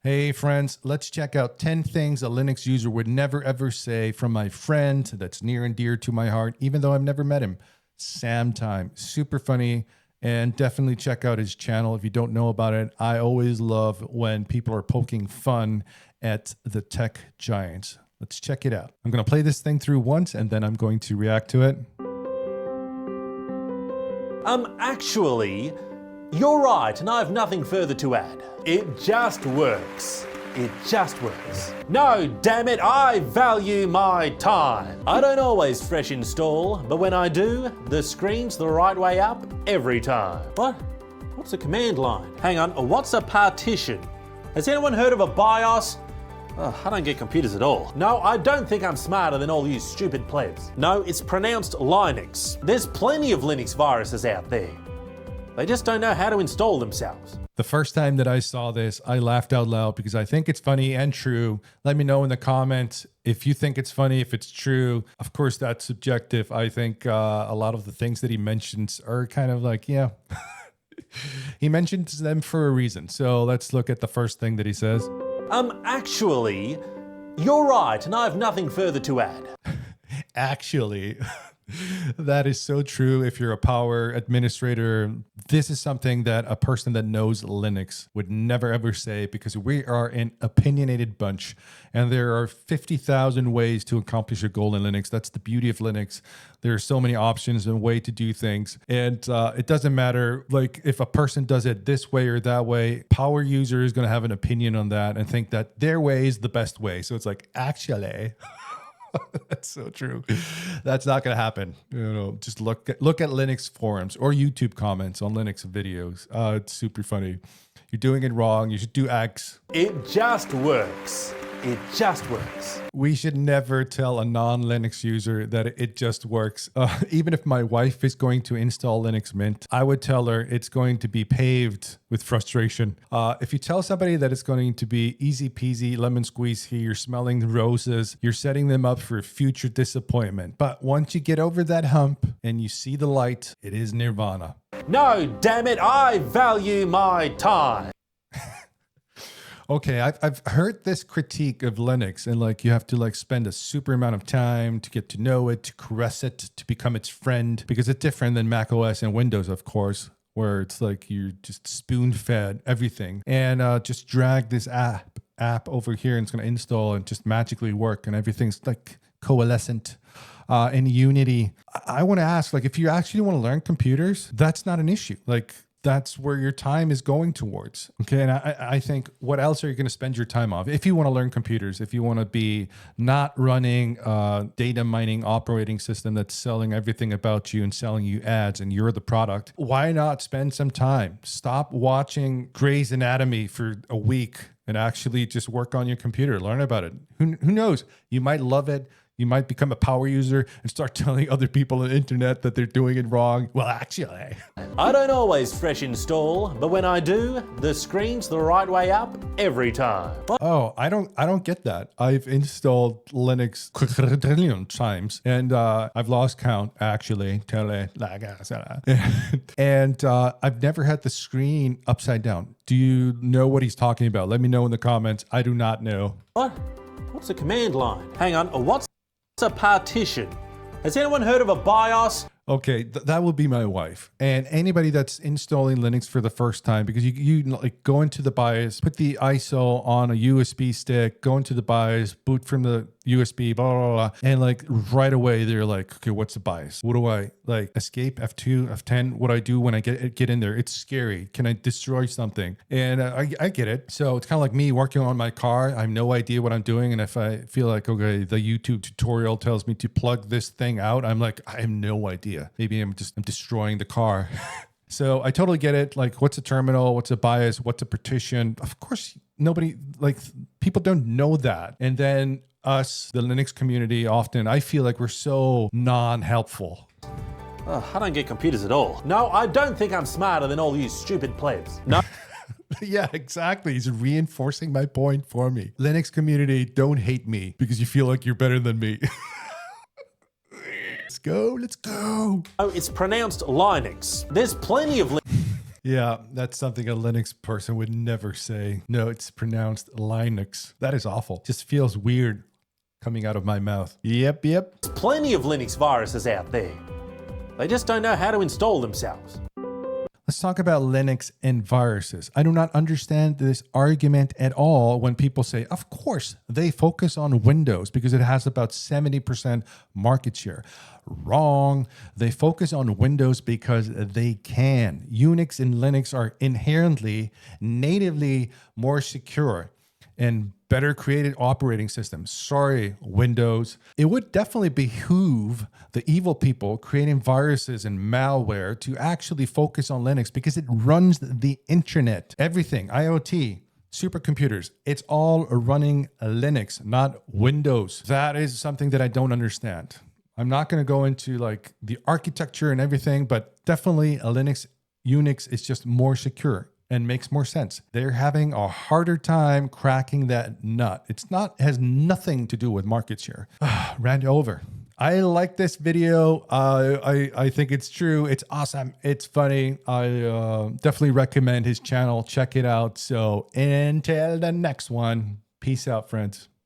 Hey friends, let's check out 10 things a Linux user would never ever say from my friend that's near and dear to my heart, even though I've never met him. Sam Time, super funny, and definitely check out his channel if you don't know about it. I always love when people are poking fun at the tech giants. Let's check it out. I'm going to play this thing through once and then I'm going to react to it. Actually, you're right, and I have nothing further to add. It just works. It just works. No, damn it, I value my time. I don't always fresh install, but when I do, the screen's the right way up every time. What? What's a command line? Hang on, what's a partition? Has anyone heard of a BIOS? Oh, I don't get computers at all. No, I don't think I'm smarter than all you stupid plebs. No, it's pronounced Linux. There's plenty of Linux viruses out there. They just don't know how to install themselves. The first time that I saw this, I laughed out loud because I think it's funny and true. Let me know in the comments if you think it's funny, if it's true. Of course, that's subjective. I think a lot of the things that he mentions are kind of like, yeah, he mentions them for a reason. So let's look at the first thing that he says. Actually, you're right, and I have nothing further to add. Actually, that is so true. If you're a power administrator, this is something that a person that knows Linux would never ever say, because we are an opinionated bunch and there are 50,000 ways to accomplish a goal in Linux. That's the beauty of Linux. There are so many options and way to do things. And it doesn't matter like if a person does it this way or that way, power user is going to have an opinion on that and think that their way is the best way. So it's like, actually, that's so true. That's not going to happen. You know, just look at Linux forums or YouTube comments on Linux videos. It's super funny. You're doing it wrong. You should do X. It just works. It just works. We should never tell a non-Linux user that it just works. Even if my wife is going to install Linux Mint, I would tell her it's going to be paved with frustration. If you tell somebody that it's going to be easy peasy, lemon squeeze here, you're smelling the roses, you're setting them up for future disappointment. But once you get over that hump and you see the light, it is nirvana. No, damn it, I value my time. Okay, I've heard this critique of Linux, and like you have to like spend a super amount of time to get to know it, to caress it, to become its friend, because it's different than Mac OS and Windows, of course, where it's like you're just spoon-fed everything. And just drag this app over here and it's going to install and just magically work, and everything's like coalescent. In Unity, I want to ask, like, if you actually want to learn computers, that's not an issue. Like, that's where your time is going towards. Okay. And I think, what else are you going to spend your time on? If you want to learn computers, if you want to be not running a data mining operating system that's selling everything about you and selling you ads and you're the product, why not spend some time? Stop watching Grey's Anatomy for a week and actually just work on your computer, learn about it. Who knows? You might love it. You might become a power user and start telling other people on the internet that they're doing it wrong. Well, actually, I don't always fresh install, but when I do, the screen's the right way up every time. oh, I don't get that. I've installed Linux quadrillion times and I've lost count actually. And I've never had the screen upside down. Do you know what he's talking about? Let me know in the comments. I do not know. What? What's a command line? Hang on, what's a partition? Has anyone heard of a BIOS? Okay, that would be my wife. And anybody that's installing Linux for the first time, because you like go into the BIOS, put the ISO on a USB stick, go into the BIOS, boot from the USB, blah, blah, blah. And like right away, they're like, okay, what's the BIOS? What do I like escape F2, F10? What do I do when I get in there? It's scary. Can I destroy something? And I get it. So it's kind of like me working on my car. I have no idea what I'm doing. And if I feel like, okay, the YouTube tutorial tells me to plug this thing out, I'm like, I have no idea. Maybe I'm destroying the car. So I totally get it. Like, what's a terminal? What's a BIOS? What's a partition? Of course, nobody, like, people don't know that. And then us, the Linux community, often I feel like we're so non-helpful. I don't get computers at all. No, I don't think I'm smarter than all you stupid plebs. No. Yeah, exactly. He's reinforcing my point for me. Linux community, don't hate me because you feel like you're better than me. Let's go. Oh, it's pronounced Linux. There's plenty of Yeah, that's something a Linux person would never say. No, it's pronounced Linux. That is awful. Just feels weird coming out of my mouth. Yep, yep. There's plenty of Linux viruses out there. They just don't know how to install themselves. Let's talk about Linux and viruses. I do not understand this argument at all when people say, of course, they focus on Windows because it has about 70% market share. Wrong. They focus on Windows because they can. Unix and Linux are inherently, natively more secure and better created operating systems. Sorry, Windows. It would definitely behoove the evil people creating viruses and malware to actually focus on Linux because it runs the internet. Everything, IoT, supercomputers, it's all running Linux, not Windows. That is something that I don't understand. I'm not going to go into like the architecture and everything, but definitely a Unix is just more secure and makes more sense. They're having a harder time cracking that nut. Has nothing to do with market share. Rant over. I like this video. I think it's true. It's awesome. It's funny. I definitely recommend his channel. Check it out. So until the next one, peace out, friends.